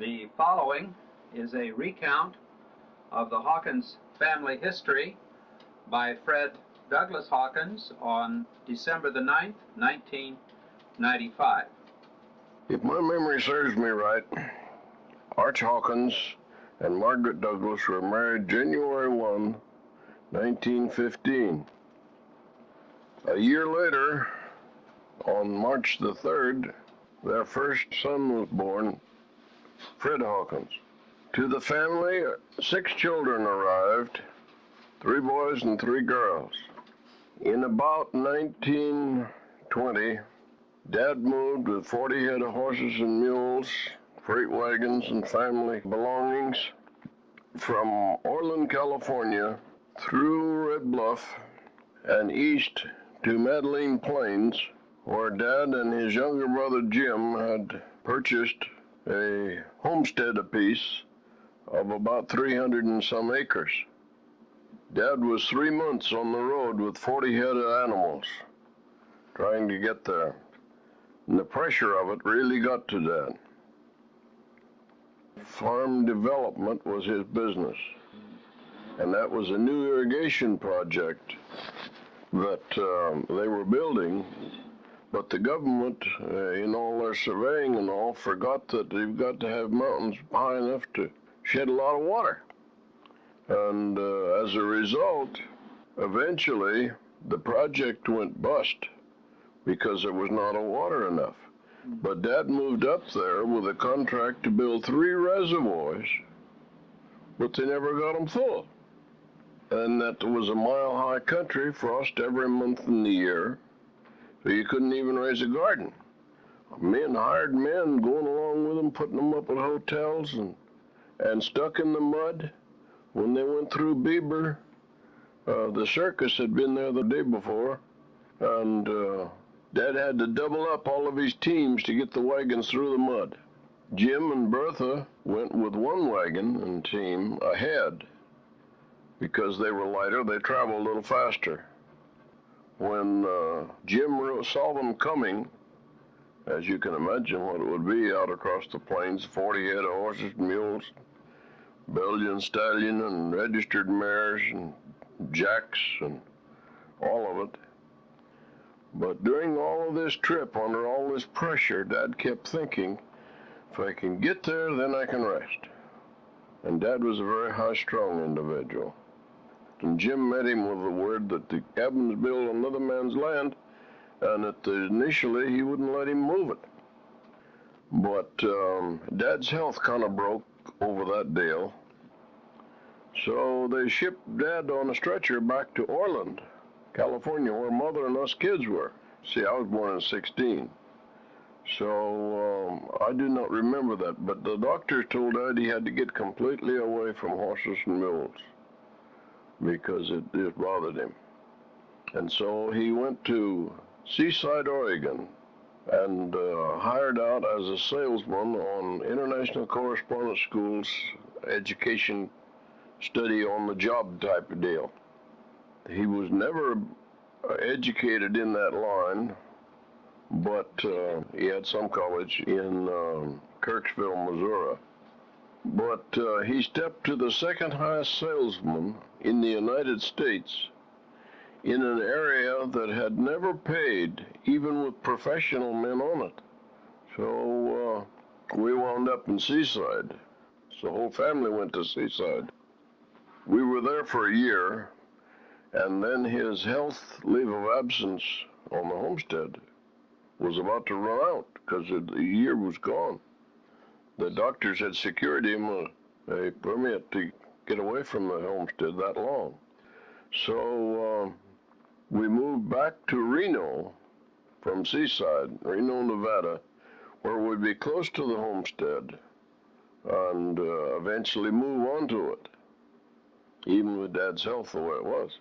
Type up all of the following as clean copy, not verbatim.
The following is a recount of the Hawkins family history by Fred Douglas Hawkins on December the 9th, 1995. If my memory serves me right, Arch Hawkins and Margaret Douglas were married January 1, 1915. A year later, on March the 3rd, their first son was born, Fred Hawkins. To the family, 6 children arrived, 3 boys and 3 girls. In about 1920, Dad moved with 40 head of horses and mules, freight wagons, and family belongings from Orland, California, through Red Bluff and east to Madeline Plains, where Dad and his younger brother Jim had purchased a homestead apiece of about 300 and some acres. Dad was 3 months on the road with 40 head of animals, trying to get there. And the pressure of it really got to Dad. Farm development was his business, and that was a new irrigation project that they were building, but the government, in all their surveying and all, forgot that they've got to have mountains high enough to shed a lot of water. And as a result, eventually the project went bust because there was not water enough. But Dad moved up there with a contract to build 3 reservoirs, but they never got them full. And that was a mile-high country, frost every month in the year, so you couldn't even raise a garden. Hired men going along with them, putting them up at hotels and stuck in the mud. When they went through Bieber, the circus had been there the day before, and Dad had to double up all of his teams to get the wagons through the mud. Jim and Bertha went with 1 wagon and team ahead. Because they were lighter, they traveled a little faster. When Jim saw them coming, as you can imagine what it would be out across the plains, 40 head of horses and mules, Belgian stallion and registered mares and jacks and all of it. But during all of this trip, under all this pressure, Dad kept thinking, if I can get there, then I can rest. And Dad was a very high-strung individual. And Jim met him with the word that the cabin's built on another man's land, and that initially he wouldn't let him move it. But Dad's health kind of broke over that deal, so they shipped Dad on a stretcher back to Orland, California, where Mother and us kids were. See, I was born in 16, so I do not remember that, but the doctor told Dad he had to get completely away from horses and mules, because it bothered him. And so he went to Seaside, Oregon, and hired out as a salesman on International Correspondence School's education study on the job type of deal. He was never educated in that line, but he had some college in Kirksville, Missouri. But he stepped to the second highest salesman in the United States in an area that had never paid, even with professional men on it. So we wound up in Seaside. So the whole family went to Seaside. We were there for a year, and then his health leave of absence on the homestead was about to run out because the year was gone. The doctors had secured him a permit to get away from the homestead that long. So we moved back to Reno from Seaside, Reno, Nevada, where we'd be close to the homestead and eventually move on to it, even with Dad's health the way it was.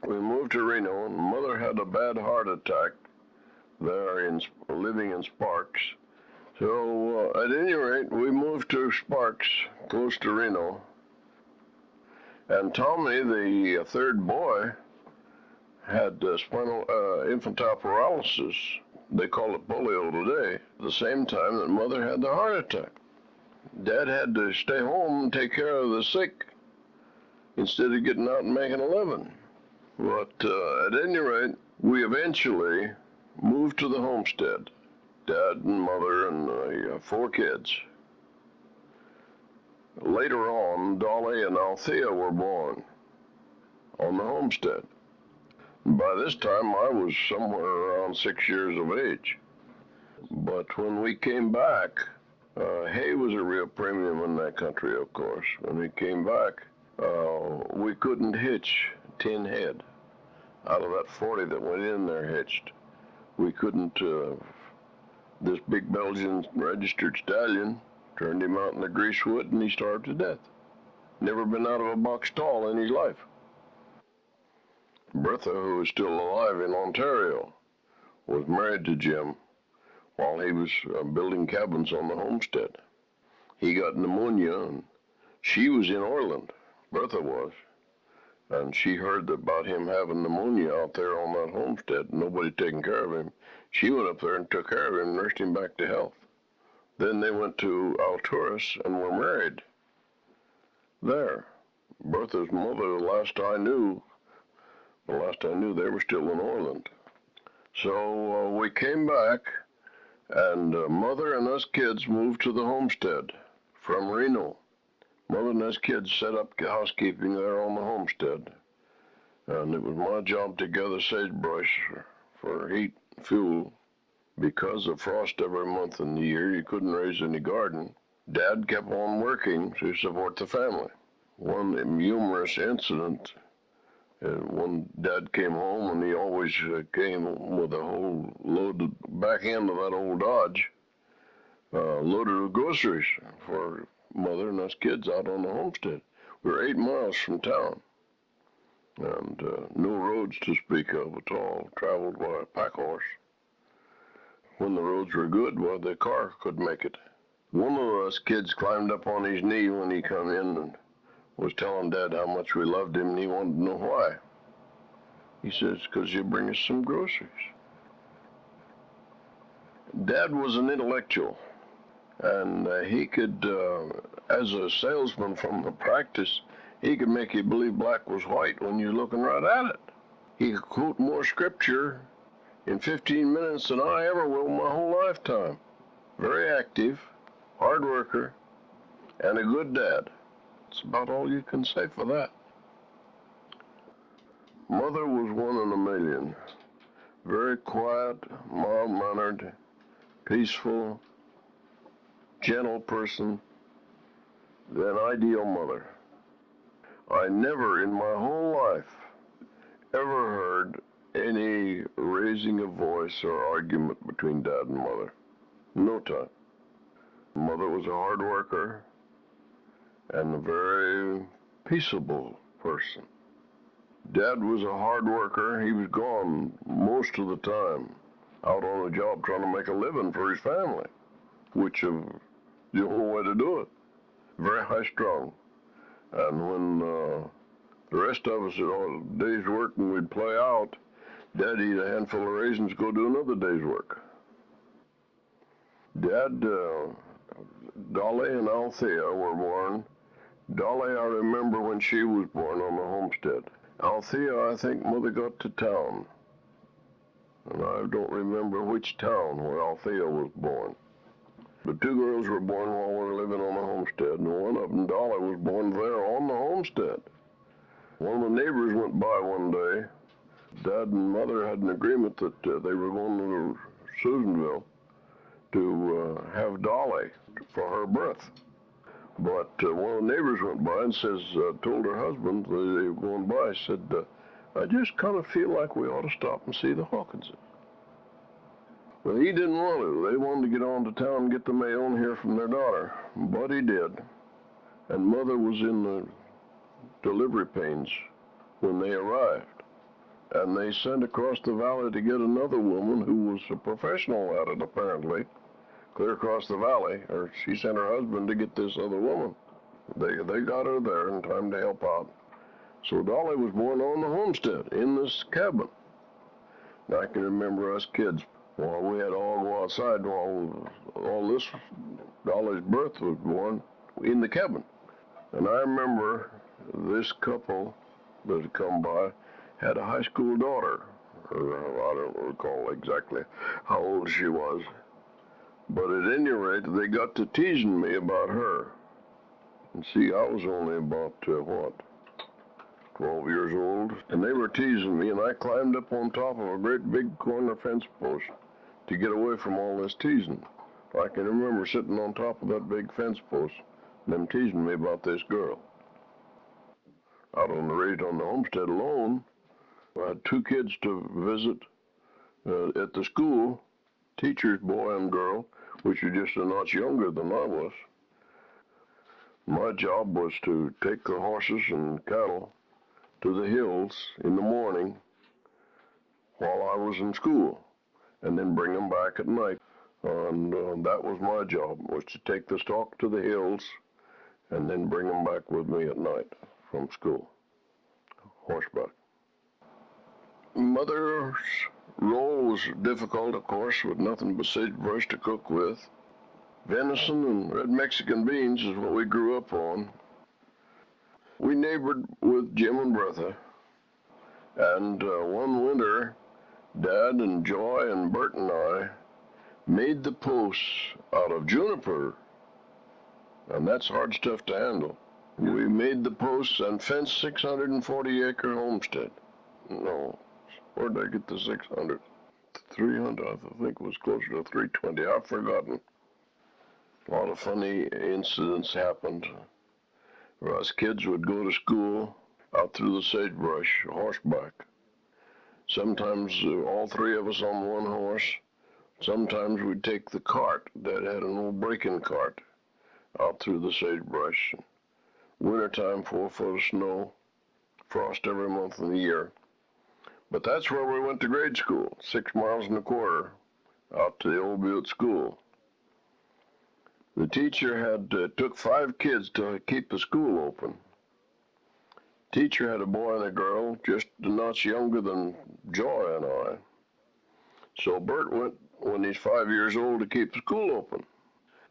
We moved to Reno, and Mother had a bad heart attack there living in Sparks. So at any rate, we moved to Sparks, close to Reno. And Tommy, the 3rd boy, had infantile paralysis. They call it polio today, at the same time that Mother had the heart attack. Dad had to stay home and take care of the sick instead of getting out and making a living. But at any rate, we eventually moved to the homestead. Dad and Mother and 4 kids. Later on, Dolly and Althea were born on the homestead. By this time, I was somewhere around 6 years of age. But when we came back, hay was a real premium in that country, of course. When we came back, we couldn't hitch 10 head. Out of that 40 that went in there hitched, we couldn't, this big Belgian registered stallion turned him out in the greasewood and he starved to death. Never been out of a box stall in his life. Bertha, who is still alive in Ontario, was married to Jim while he was building cabins on the homestead. He got pneumonia and she was in Orland, Bertha was, and she heard about him having pneumonia out there on that homestead, nobody taking care of him. She went up there and took care of him and nursed him back to health. Then they went to Alturas and were married there. Bertha's mother, the last I knew, they were still in Orland. So we came back, and Mother and us kids moved to the homestead from Reno. Mother and us kids set up housekeeping there on the homestead, and it was my job to gather sagebrush for heat and fuel. Because of frost every month in the year, you couldn't raise any garden. Dad kept on working to support the family. One humorous incident, when Dad came home, and he always came with a whole loaded back end of that old Dodge, loaded with groceries for Mother and us kids out on the homestead. We were 8 miles from town, and no roads to speak of at all, traveled by a pack horse. When the roads were good, well, the car could make it. One of us kids climbed up on his knee when he come in and was telling Dad how much we loved him, and he wanted to know why. He says, "'Cause you bring us some groceries." Dad was an intellectual, and he could, as a salesman from the practice, he could make you believe black was white when you're looking right at it. He could quote more scripture in 15 minutes than I ever will my whole lifetime. Very active, hard worker, and a good dad. That's about all you can say for that. Mother was one in a million. Very quiet, mild-mannered, peaceful, gentle person, an ideal mother. I never in my whole life ever heard any raising of voice or argument between Dad and Mother. No time. Mother was a hard worker and a very peaceable person. Dad was a hard worker. He was gone most of the time, out on a job trying to make a living for his family, which is the only way to do it. Very high-strung. And when the rest of us had all day's work and we'd play out, Dad eat a handful of raisins, go do another day's work. Dad, Dolly and Althea were born. Dolly, I remember when she was born on the homestead. Althea, I think Mother got to town. And I don't remember which town where Althea was born. The 2 girls were born while we were living on the homestead, and one of them, Dolly, was born there on the homestead. One of the neighbors went by one day. Dad and Mother had an agreement that they were going to Susanville to have Dolly for her birth. But one of the neighbors went by and told her husband, they were going by, said, "I just kind of feel like we ought to stop and see the Hawkinses." Well, he didn't want to. They wanted to get on to town and get the mail and hear from their daughter. But he did. And Mother was in the delivery pains when they arrived. And they sent across the valley to get another woman who was a professional at it, apparently, clear across the valley, or she sent her husband to get this other woman. They got her there in time to help out. So Dolly was born on the homestead, in this cabin. And I can remember us kids Well, we had to all go outside while all this Dolly's birth was born in the cabin. And I remember this couple that had come by had a high school daughter. I don't recall exactly how old she was. But at any rate, they got to teasing me about her. And see, I was only about, 12 years old. And they were teasing me, and I climbed up on top of a great big corner fence post to get away from all this teasing. I can remember sitting on top of that big fence post, and them teasing me about this girl. Out on the homestead alone, I had 2 kids to visit at the school, teachers, boy and girl, which were just a notch younger than I was. My job was to take the horses and cattle to the hills in the morning while I was in school, and then bring them back at night. And that was my job, was to take the stock to the hills and then bring them back with me at night from school, horseback. Mother's role was difficult, of course, with nothing but sagebrush to cook with. Venison and red Mexican beans is what we grew up on. We neighbored with Jim and Bertha, and one winter, Dad and Joy and Bert and I made the posts out of juniper, and that's hard stuff to handle. We made the posts and fenced 640-acre homestead. No, where did I get the 600? 300, I think it was closer to 320. I've forgotten. A lot of funny incidents happened. Us kids would go to school out through the sagebrush, horseback. Sometimes all 3 of us on one horse. Sometimes we'd take the cart. Dad had an old breaking cart out through the sagebrush. Wintertime, 4 foot of snow, frost every month of the year. But that's where we went to grade school, 6 miles and a quarter, out to the old Butte school. The teacher had took 5 kids to keep the school open. Teacher had a boy and a girl, just a notch younger than Joy and I. So Bert went when he's 5 years old to keep the school open.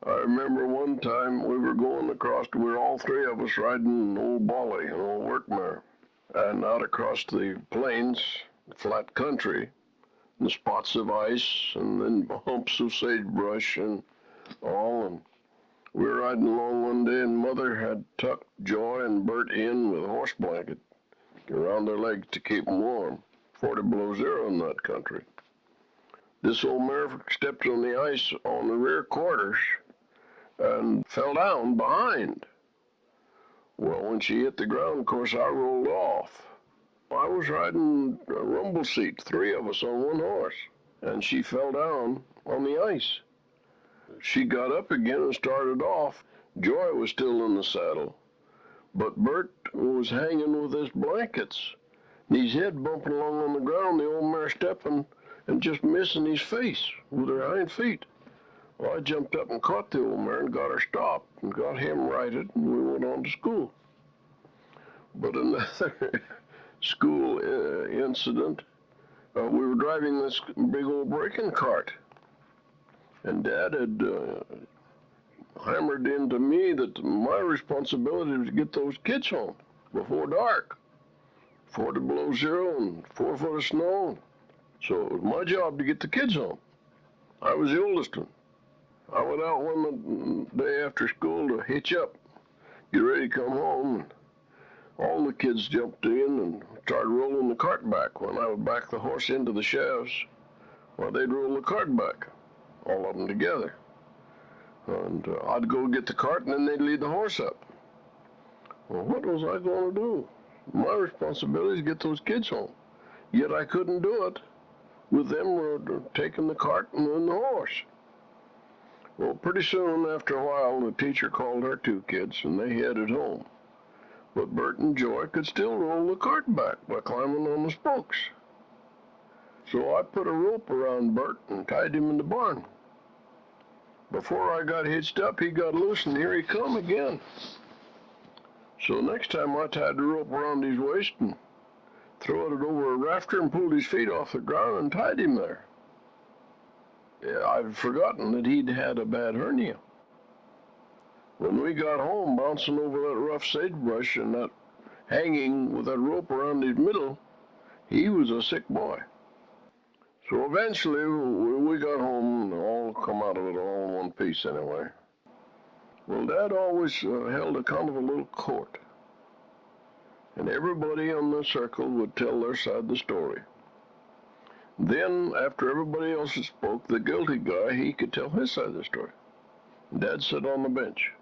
I remember one time we were going across, we were all 3 of us riding an old Bolly, an old work mare, and out across the plains, flat country, and spots of ice, and then humps of sagebrush and all. And we were riding along one day, and Mother had tucked Joy and Bert in with a horse blanket around their legs to keep them warm. 40 below zero in that country. This old mare stepped on the ice on the rear quarters and fell down behind. Well, when she hit the ground, of course, I rolled off. I was riding a rumble seat, 3 of us on one horse, and she fell down on the ice. She got up again and started off. Joy was still in the saddle, but Bert was hanging with his blankets, his head bumping along on the ground, the old mare stepping and just missing his face with her hind feet. Well, I jumped up and caught the old mare and got her stopped and got him righted, and we went on to school. But another school incident, we were driving this big old breaking cart, and Dad had hammered into me that my responsibility was to get those kids home before dark. 40 below zero and 4 foot of snow. So it was my job to get the kids home. I was the oldest one. I went out one day after school to hitch up, get ready to come home. And all the kids jumped in and started rolling the cart back. When I would back the horse into the shafts, well, they'd roll the cart back, all of them together. And I'd go get the cart, and then they'd lead the horse up. Well, what was I going to do? My responsibility is to get those kids home. Yet I couldn't do it with them taking the cart and then the horse. Well, pretty soon, after a while, the teacher called her 2 kids, and they headed home. But Bert and Joy could still roll the cart back by climbing on the spokes. So I put a rope around Bert and tied him in the barn. Before I got hitched up, he got loose, and here he come again. So next time I tied the rope around his waist and threw it over a rafter and pulled his feet off the ground and tied him there. I'd forgotten that he'd had a bad hernia. When we got home, bouncing over that rough sagebrush and that hanging with that rope around his middle, he was a sick boy. So eventually we got home and all come out of it all in one piece anyway. Well, Dad always held a kind of a little court. And everybody on the circle would tell their side of the story. Then, after everybody else had spoke, the guilty guy, he could tell his side of the story. Dad sat on the bench.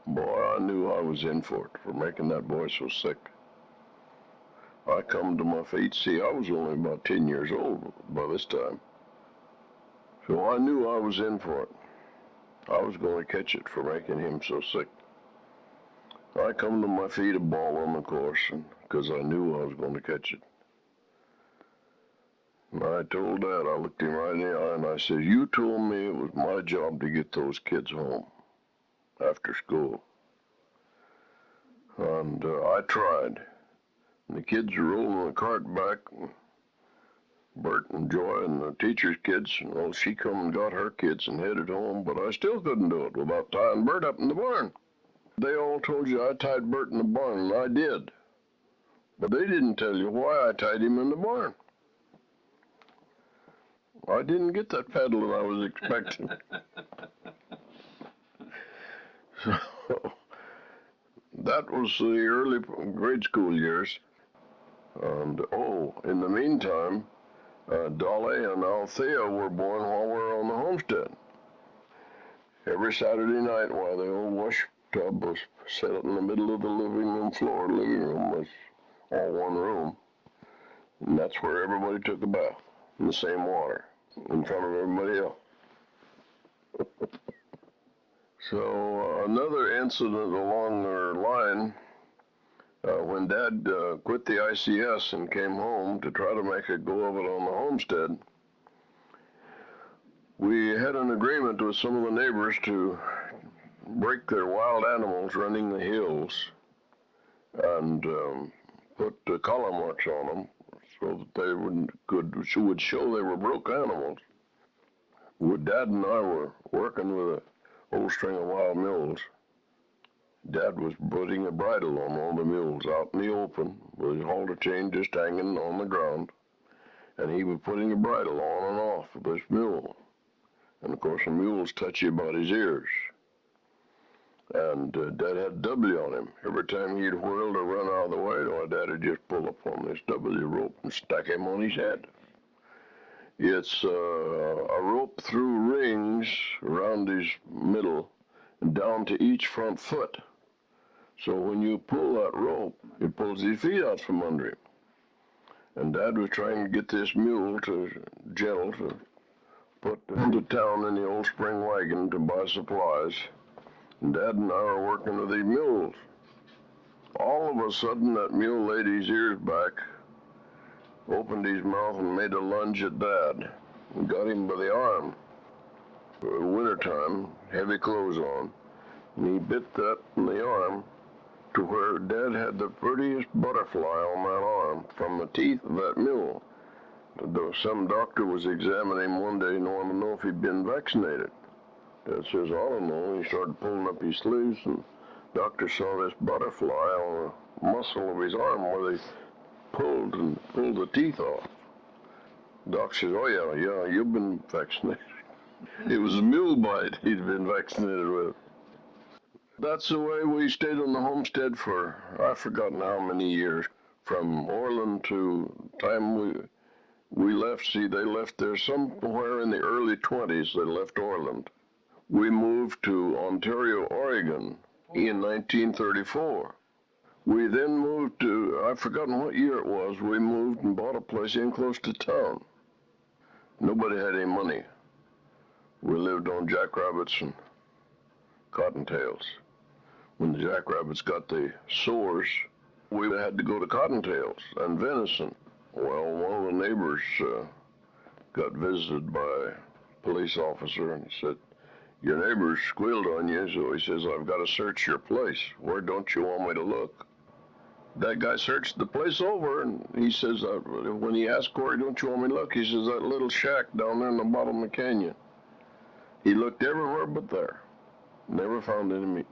Boy, I knew I was in for it, for making that boy so sick. I come to my feet. See, I was only about 10 years old by this time. So I knew I was in for it. I was going to catch it for making him so sick. I come to my feet a bawling, of course, because I knew I was going to catch it. And I told Dad, I looked him right in the eye, and I said, you told me it was my job to get those kids home after school. And I tried. And the kids were rolling the cart back, and Bert and Joy and the teacher's kids, well, she come and got her kids and headed home, but I still couldn't do it without tying Bert up in the barn. They all told you I tied Bert in the barn, and I did. But they didn't tell you why I tied him in the barn. I didn't get that paddling I was expecting. So, that was the early grade school years. And, in the meantime, Dolly and Althea were born while we were on the homestead. Every Saturday night while the old wash tub was set up in the middle of the living room floor. The living room was all one room. And that's where everybody took a bath in the same water in front of everybody else. So another incident along their line, when Dad quit the ICS and came home to try to make a go of it on the homestead, we had an agreement with some of the neighbors to break their wild animals running the hills and put collar marks on them so that they would show they were broke animals. When Dad and I were working with an old string of wild mules, Dad was putting a bridle on all the mules out in the open with his halter chain just hanging on the ground, and he was putting a bridle on and off of this mule. And of course the mule's touchy about his ears. And Dad had a W on him. Every time he'd whirled or run out of the way, Dad would just pull up on this W rope and stack him on his head. It's a rope through rings around his middle and down to each front foot. So when you pull that rope, it pulls his feet out from under him. And Dad was trying to get this mule to put into town in the old spring wagon to buy supplies. And Dad and I were working with these mules. All of a sudden, that mule laid his ears back, opened his mouth, and made a lunge at Dad, and got him by the arm. Wintertime, heavy clothes on, and he bit that in the arm to where Dad had the prettiest butterfly on that arm from the teeth of that mule. Some doctor was examining him one day and wanted to know if he'd been vaccinated. Dad says, I don't know. He started pulling up his sleeves, and the doctor saw this butterfly on the muscle of his arm where they pulled the teeth off. Doc says, oh yeah, you've been vaccinated. It was a mule bite he'd been vaccinated with. That's the way we stayed on the homestead for, I've forgotten how many years. From Orland to time we left. See, they left there somewhere in the early 20s, they left Orland. We moved to Ontario, Oregon in 1934. We then moved to, I've forgotten what year it was, we moved and bought a place in close to town. Nobody had any money. We lived on jackrabbits and cottontails. When the jackrabbits got the sores, we had to go to cottontails and venison. Well, one of the neighbors got visited by a police officer, and he said, your neighbors squealed on you, so he says, I've got to search your place. Where don't you want me to look? That guy searched the place over, and he says, when he asked Corey, don't you want me to look? He says, that little shack down there in the bottom of the canyon. He looked everywhere but there. Never found any meat.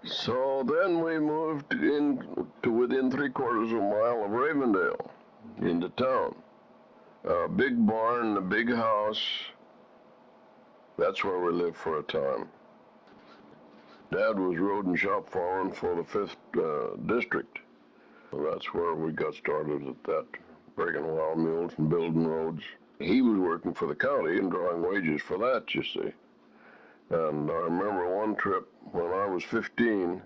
So then we moved in to within 3/4 of a mile of Ravendale, into town. A big barn, a big house. That's where we lived for a time. Dad was road and shop foreman for the 5th District. That's where we got started at that, breaking wild mules and building roads. He was working for the county and drawing wages for that, you see. And I remember one trip when I was 15,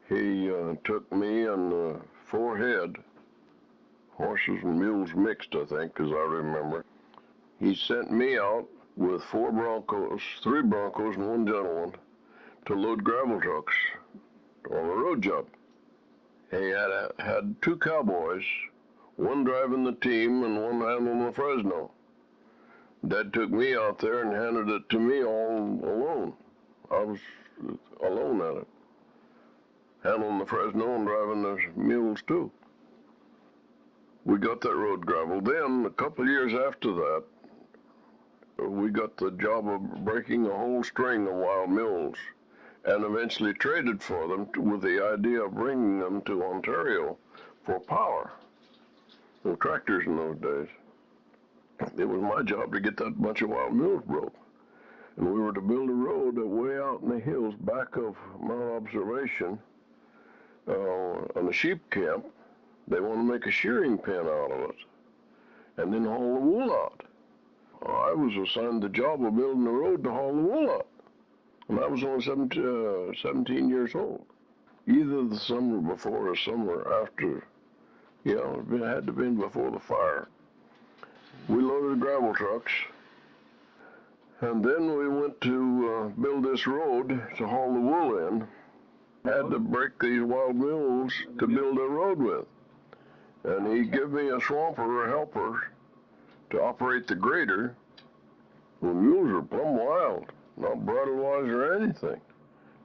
he took me and 4 head, horses and mules mixed, I think, as I remember. He sent me out with 4 Broncos, 3 Broncos and 1 gentleman to load gravel trucks on a road job. He had 2 cowboys, one driving the team and one handling the Fresno. Dad took me out there and handed it to me all alone. I was alone at it, handling the Fresno and driving the mules too. We got that road gravel. Then, a couple of years after that, we got the job of breaking a whole string of wild mules and eventually traded for them with the idea of bringing them to Ontario for power. No tractors in those days. It was my job to get that bunch of wild mules broke. And we were to build a road way out in the hills back of Mount Observation on a sheep camp. They want to make a shearing pen out of it and then haul the wool out. I was assigned the job of building the road to haul the wool out. And I was only 17 years old. Either the summer before or summer after, it had to have been before the fire. We loaded gravel trucks, and then we went to build this road to haul the wool in. Had to break these wild mules to build a road with. And he gave me a swamper or helper to operate the grader. The mules are plumb wild, not bridle-wise or anything.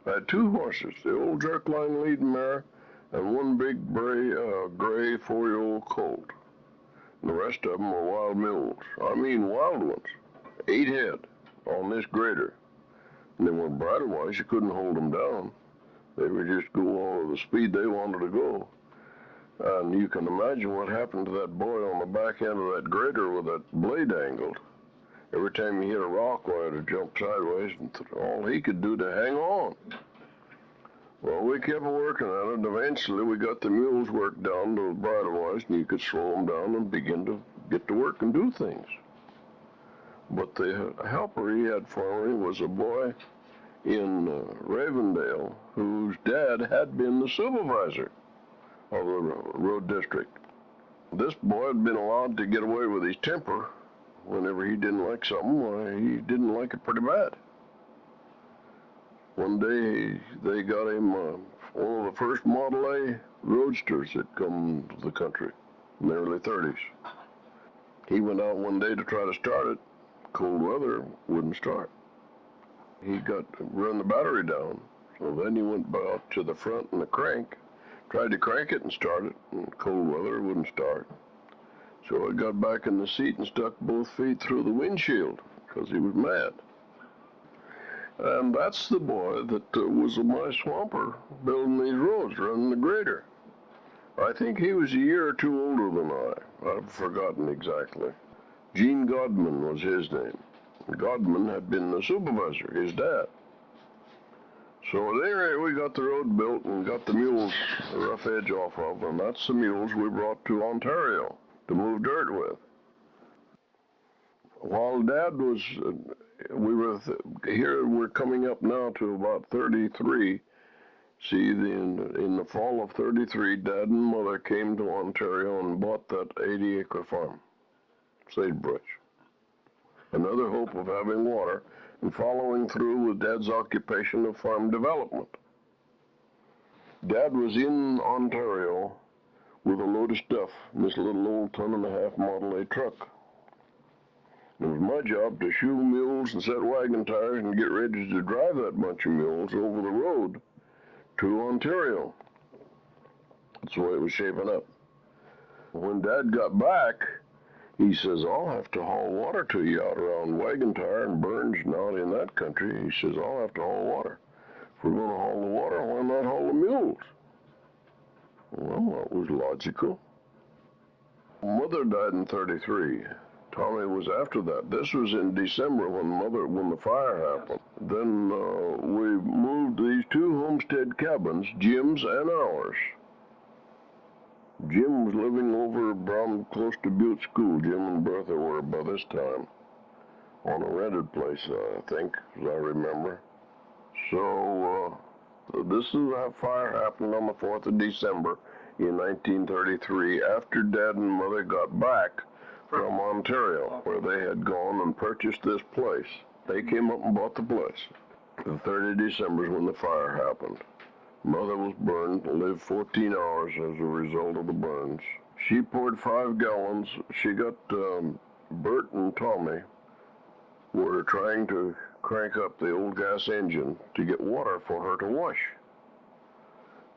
I had 2 horses, the old jerk-line leading mare and 1 big gray 4-year-old colt. And the rest of them were wild mules. I mean wild ones. 8 head on this grader. And they weren't bridle-wise, you couldn't hold them down. They would just go all at the speed they wanted to go. And you can imagine what happened to that boy on the back end of that grader with that blade angled. Every time he hit a rock, I had to jump sideways, and all he could do to hang on. Well, we kept working at it, and eventually we got the mules worked down to bridle-wise, and you could slow them down and begin to get to work and do things. But the helper he had for me was a boy in Ravendale whose dad had been the supervisor of the road district. This boy had been allowed to get away with his temper. Whenever he didn't like something, he didn't like it pretty bad. One day they got him one of the first Model A roadsters that come to the country in the early 30s. He went out one day to try to start it. Cold weather, wouldn't start. He run the battery down. So then he went out to the front in the crank, tried to crank it and start it, and cold weather wouldn't start. So I got back in the seat and stuck both feet through the windshield because he was mad. And that's the boy that was my swamper building these roads, running the grader. I think he was a year or 2 older than I. I've forgotten exactly. Gene Godman was his name. Godman had been the supervisor, his dad. So at any rate, we got the road built and got the mules a rough edge off of, and that's the mules we brought to Ontario to move dirt with. While Dad was, we're coming up now to about 33. See, in the fall of 33, Dad and Mother came to Ontario and bought that 80-acre farm, sagebrush. Another hope of having water and following through with Dad's occupation of farm development. Dad was in Ontario with a load of stuff in this little old 1.5-ton Model A truck. It was my job to shoe mules and set wagon tires and get ready to drive that bunch of mules over the road to Ontario. That's the way it was shaping up. When Dad got back, he says, I'll have to haul water to you out around Wagon Tire and Burns and out in that country. He says, I'll have to haul water. If we're going to haul the water, why not haul the mules? Well, that was logical. Mother died in 33. Tommy was after that. This was in December when the fire happened. Then we moved these two homestead cabins, Jim's and ours. Jim was living over around close to Butte School. Jim and Bertha were by this time on a rented place, I think, as I remember. So this is how fire happened on the 4th of December in 1933, after Dad and Mother got back from Ontario, where they had gone and purchased this place. They came up and bought the place. The 3rd of December is when the fire happened. Mother was burned, lived 14 hours as a result of the burns. She poured 5 gallons. She got Bert and Tommy were trying to crank up the old gas engine to get water for her to wash.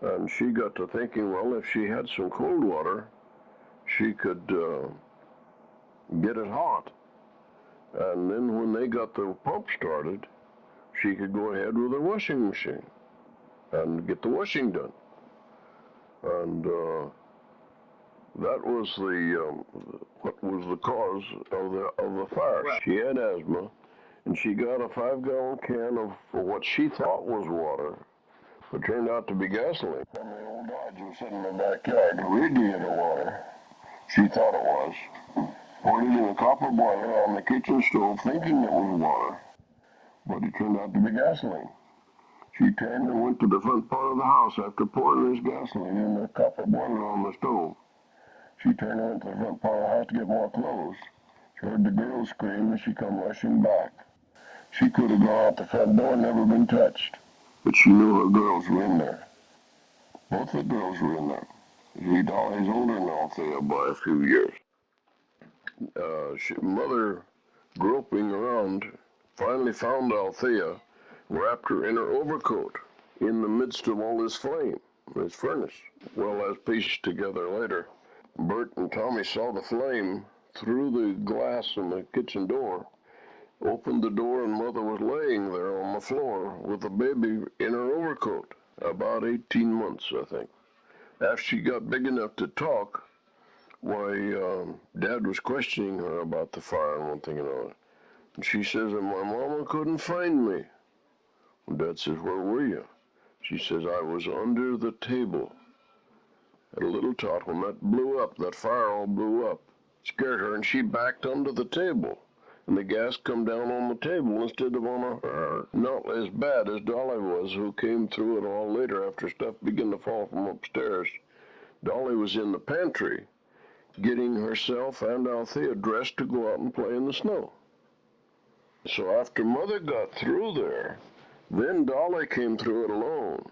And she got to thinking, well, if she had some cold water, she could get it hot. And then when they got the pump started, she could go ahead with her washing machine and get the washing done. And that was what was the cause of the fire. Right. She had asthma, and she got a 5-gallon can of what she thought was water, but turned out to be gasoline. And the old Dodge was sitting in the backyard, radiator water. She thought it was. Poured it in a copper boiler on the kitchen stove, thinking it was water, but it turned out to be gasoline. She turned and went to the front part of the house after pouring this gasoline in the copper boiler on the stove. She turned and went to the front part of the house to get more clothes. She heard the girls scream and she come rushing back. She could have gone out the front door and never been touched, but she knew her girls were in there. Both the girls were in there. Dolly's older than Althea by a few years. Mother, groping around, finally found Althea, wrapped her in her overcoat in the midst of all this flame, this furnace. Well, as pieced together later, Bert and Tommy saw the flame through the glass in the kitchen door, opened the door, and Mother was laying there on the floor with the baby in her overcoat, about 18 months, I think. After she got big enough to talk, why, Dad was questioning her about the fire and one thing and another. And she says, and my mama couldn't find me. Dad says, where were you? She says, I was under the table. At a little tot, when that blew up, that fire all blew up, scared her, and she backed under the table. And the gas come down on the table instead of on her. Not as bad as Dolly was, who came through it all later after stuff began to fall from upstairs. Dolly was in the pantry, getting herself and Althea dressed to go out and play in the snow. So after Mother got through there, then Dolly came through it alone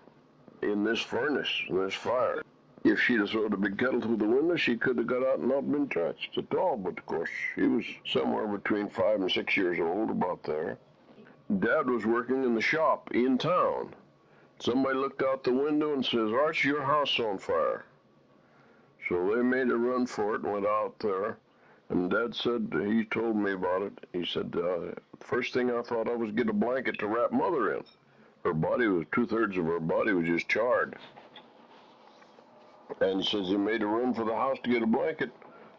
in this furnace, this fire. If she'd have thrown a big kettle through the window, she could have got out and not been touched at all. But of course, she was somewhere between 5 and 6 years old, about there. Dad was working in the shop in town. Somebody looked out the window and says, Arch, your house on fire. So they made a run for it and went out there. And Dad said, he told me about it, he said, first thing I thought of was get a blanket to wrap Mother in. Her body was, 2/3 of her body was just charred. And he says he made a run for the house to get a blanket.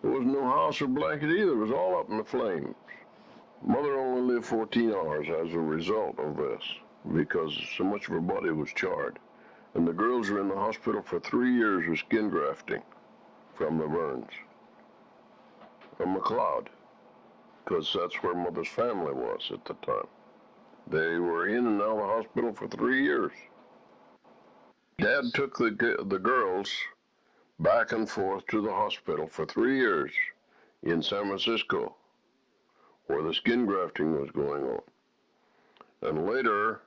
There was no house or blanket either. It was all up in the flames. Mother only lived 14 hours as a result of this, because so much of her body was charred. And the girls were in the hospital for 3 years with skin grafting from the burns. From McLeod, because that's where Mother's family was at the time. They were in and out of the hospital for 3 years. Dad took the girls back and forth to the hospital for 3 years in San Francisco, where the skin grafting was going on. And later,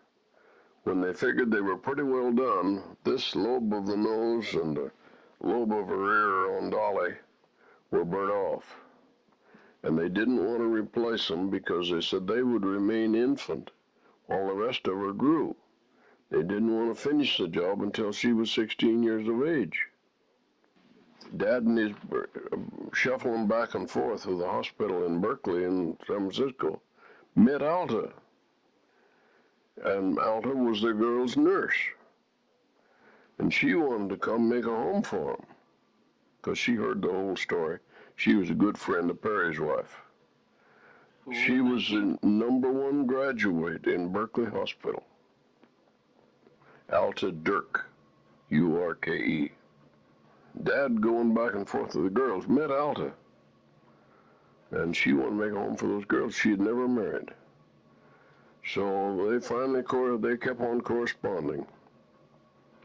when they figured they were pretty well done, this lobe of the nose and the lobe of her ear on Dolly were burnt off. And they didn't want to replace them because they said they would remain infant while the rest of her grew. They didn't want to finish the job until she was 16 years of age. Dad and his shuffling back and forth to the hospital in Berkeley in San Francisco, met Alta. And Alta was the girl's nurse. And she wanted to come make a home for him, because she heard the whole story. She was a good friend of Perry's wife. She was the #1 graduate in Berkeley Hospital. Alta Dirk, U-R-K-E. Dad, going back and forth with the girls, met Alta. And she wanted to make a home for those girls. She had never married. So they finally, they kept on corresponding.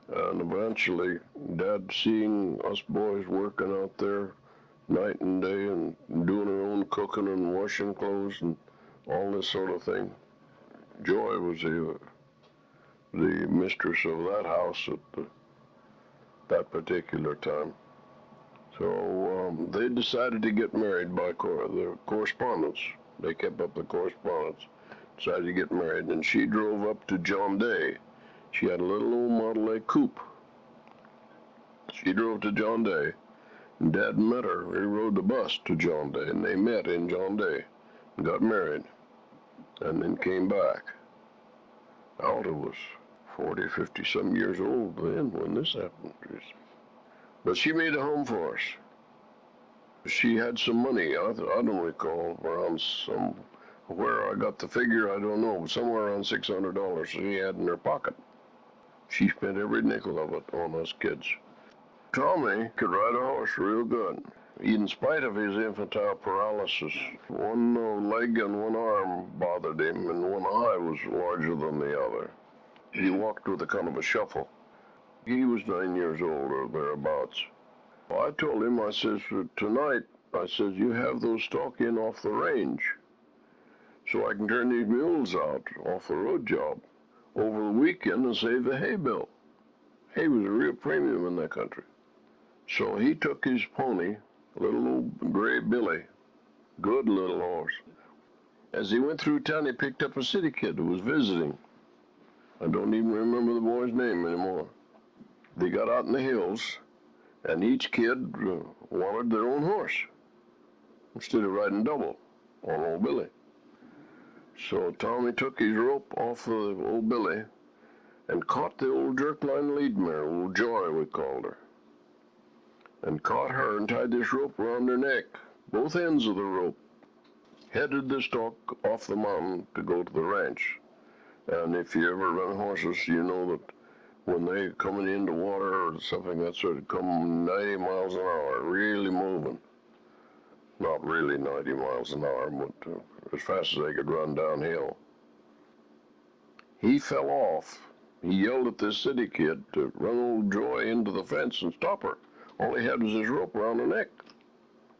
And eventually, Dad, seeing us boys working out there night and day and doing our own cooking and washing clothes and all this sort of thing. Joy was the mistress of that house at that particular time. So they decided to get married by the correspondence. They kept up the correspondence, decided to get married, and she drove up to John Day. She had a little old Model A coupe. She drove to John Day, and Dad met her. He rode the bus to John Day, and they met in John Day and got married, and then came back. Alta was 40, 50-some years old then when this happened. But she made a home for us. She had some money, I don't recall, around where I got the figure, I don't know, somewhere around $600 she had in her pocket. She spent every nickel of it on us kids. Tommy could ride a horse real good. In spite of his infantile paralysis, one leg and one arm bothered him, and one eye was larger than the other. He walked with a kind of a shuffle. He was 9 years old or thereabouts. Well, I told him, I says, tonight, I says, you have those stock in off the range so I can turn these mules out off the road job over the weekend and save the hay bill. Hay was a real premium in that country. So he took his pony, little old gray Billy, good little horse. As he went through town, he picked up a city kid who was visiting. I don't even remember the boy's name anymore. They got out in the hills, and each kid wanted their own horse instead of riding double on old Billy. So Tommy took his rope off of old Billy and caught the old jerk-line lead mare, old Joy we called her, and caught her and tied this rope around her neck, both ends of the rope, headed the stock off the mountain to go to the ranch. And if you ever run horses, you know that when they're coming into water or something, that sort of come 90 miles an hour, really moving. Not really 90 miles an hour, but as fast as they could run downhill. He fell off. He yelled at this city kid to run old Joy into the fence and stop her. All he had was his rope around her neck.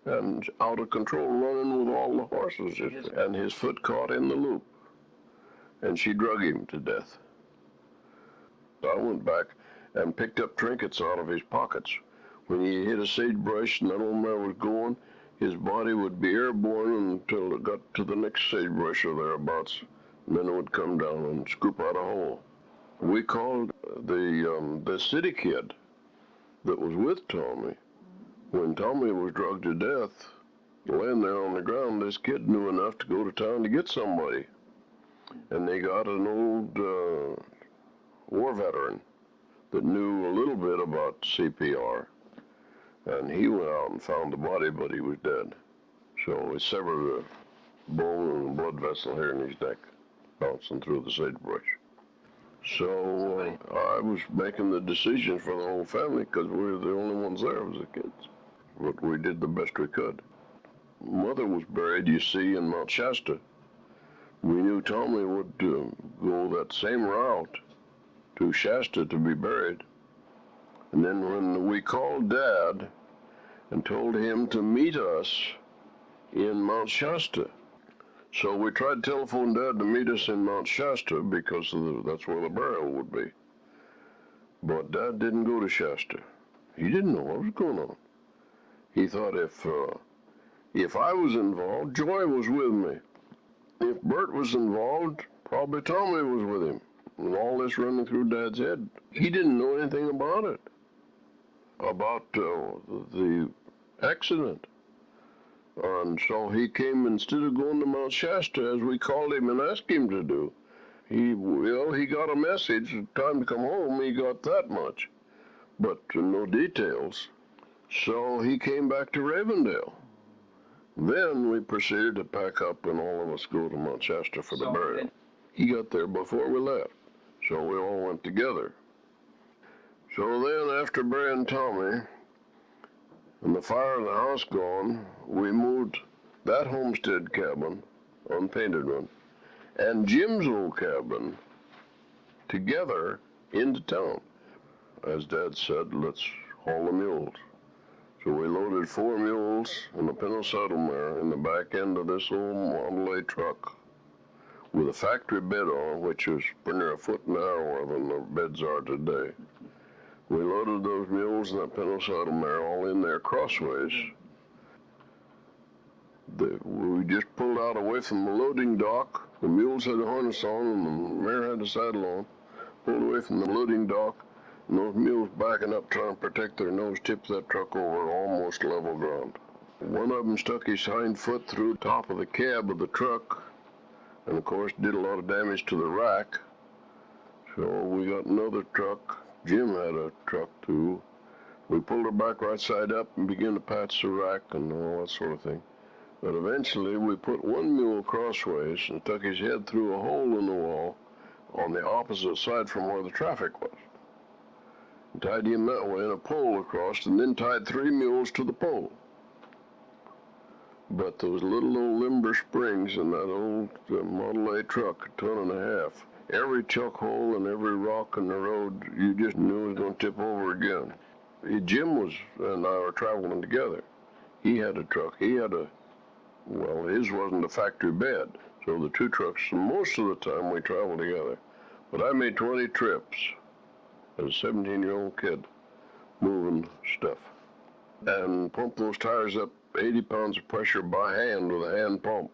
And out of control, running with all the horses. And his foot caught in the loop. And she drug him to death. I went back and picked up trinkets out of his pockets. When he hit a sagebrush and that old mare was going, his body would be airborne until it got to the next sagebrush or thereabouts. And then it would come down and scoop out a hole. We called the city kid that was with Tommy. When Tommy was drugged to death, laying there on the ground, this kid knew enough to go to town to get somebody. And they got an old war veteran that knew a little bit about CPR. And he went out and found the body, but he was dead. So he severed a bone and a blood vessel here in his neck, bouncing through the sagebrush. So I was making the decisions for the whole family because we were the only ones there as the kids. But we did the best we could. Mother was buried, you see, in Mount Shasta. We knew Tommy would go that same route to Shasta to be buried. And then when we called Dad and told him to meet us in Mount Shasta. So we tried to telephone Dad to meet us in Mount Shasta because that's where the burial would be. But Dad didn't go to Shasta. He didn't know what was going on. He thought if I was involved, Joy was with me. If Bert was involved, probably Tommy was with him. And all this running through Dad's head. He didn't know anything about it. about the accident. And so he came, instead of going to Mount Shasta, as we called him and asked him to do, he got a message, time to come home, he got that much, but no details. So he came back to Ravendale. Then we proceeded to pack up and all of us go to Mount Shasta for the burial. He got there before we left, so we all went together. So then after burying Tommy and the fire in the house gone, we moved that homestead cabin, unpainted one, and Jim's old cabin together into town. As Dad said, let's haul the mules. So we loaded 4 mules and a pinto saddle mare in the back end of this old Model A truck with a factory bed on, which was pretty near a foot narrower than the beds are today. We loaded those mules and that pinto saddle mare all in there crossways. We just pulled out away from the loading dock. The mules had the harness on and the mare had the saddle on. Pulled away from the loading dock, and those mules backing up trying to protect their nose tipped that truck over almost level ground. One of them stuck his hind foot through the top of the cab of the truck and of course did a lot of damage to the rack. So we got another truck. Jim had a truck too. We pulled her back right side up and began to patch the rack and all that sort of thing. But eventually we put one mule crossways and stuck his head through a hole in the wall on the opposite side from where the traffic was. And tied him that way and a pole across, and then tied 3 mules to the pole. But those little old limber springs in that old Model A truck, 1.5 tons, every chuck hole and every rock in the road, you just knew it was going to tip over again. Jim and I were traveling together. He had a truck. His wasn't a factory bed. So the 2 trucks, most of the time we traveled together. But I made 20 trips as a 17-year-old kid moving stuff. And pumped those tires up 80 pounds of pressure by hand with a hand pump.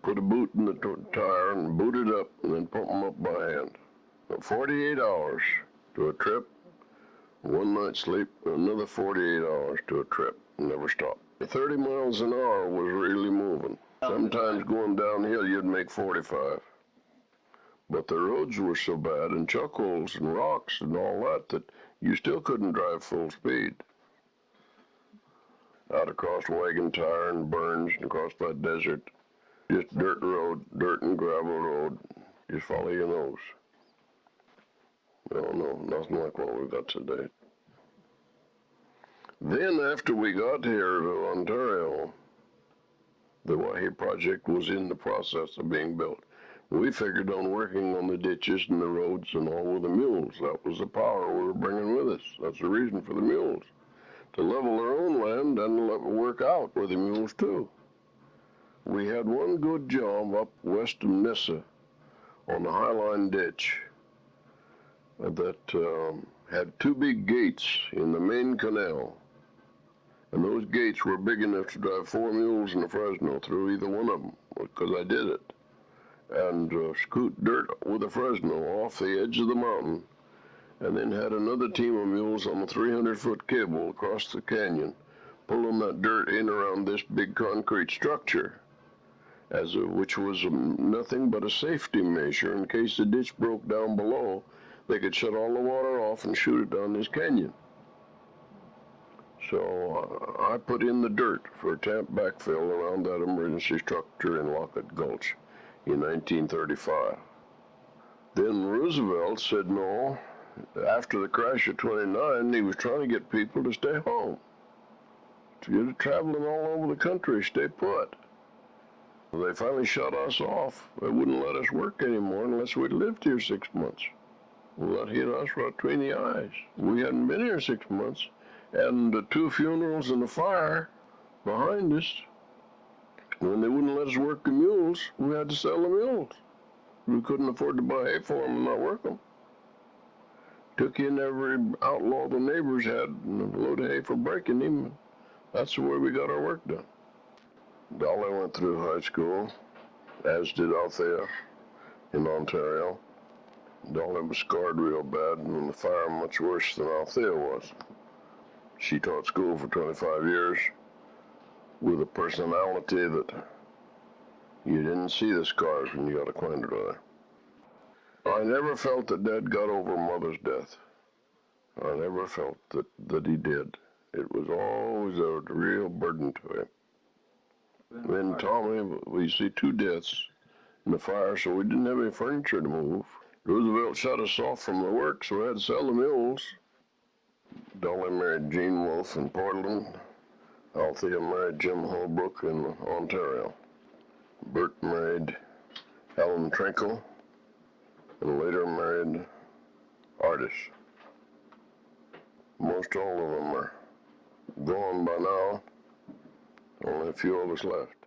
Put a boot in the tire and boot it up and then pump them up by hand. 48 hours to a trip, 1 night's sleep, another 48 hours to a trip. Never stopped. 30 miles an hour was really moving. Sometimes going downhill you'd make 45. But the roads were so bad, and chuck holes and rocks and all that you still couldn't drive full speed. Out across Wagon Tire and Burns and across that desert. Just dirt road, dirt and gravel road. Just follow your nose. No, nothing like what we've got today. Then after we got here to Ontario, the Waihe project was in the process of being built. We figured on working on the ditches and the roads and all with the mules. That was the power we were bringing with us. That's the reason for the mules. To level their own land and let it work out with the mules too. We had one good job up west of Nissa on the Highline Ditch that had 2 big gates in the main canal. And those gates were big enough to drive 4 mules in a Fresno through either one of them, because I did it. And scoot dirt with a Fresno off the edge of the mountain, and then had another team of mules on a 300-foot cable across the canyon, pulling that dirt in around this big concrete structure, which was nothing but a safety measure in case the ditch broke down below. They could shut all the water off and shoot it down this canyon. So I put in the dirt for tamp backfill around that emergency structure in Lockett Gulch in 1935. Then Roosevelt said no. After the crash of 29, he was trying to get people to stay home, to get traveling all over the country, stay put. They finally shut us off. They wouldn't let us work anymore unless we'd lived here 6 months. Well, that hit us right between the eyes. We hadn't been here 6 months, and the 2 funerals and the fire behind us. When they wouldn't let us work the mules, we had to sell the mules. We couldn't afford to buy hay for them and not work them. Took in every outlaw the neighbors had and a load of hay for breaking him. That's the way we got our work done. Dolly went through high school, as did Althea in Ontario. Dolly was scarred real bad and in the fire much worse than Althea was. She taught school for 25 years with a personality that you didn't see the scars when you got acquainted with her. I never felt that Dad got over Mother's death. I never felt that he did. It was always a real burden to him. Then Tommy, we see 2 deaths in the fire, so we didn't have any furniture to move. Roosevelt shut us off from the work, so we had to sell the mills. Dolly married Gene Wolfe in Portland. Althea married Jim Holbrook in Ontario. Bert married Helen Trinkle, and later married Artis. Most all of them are gone by now. Only a few of us left.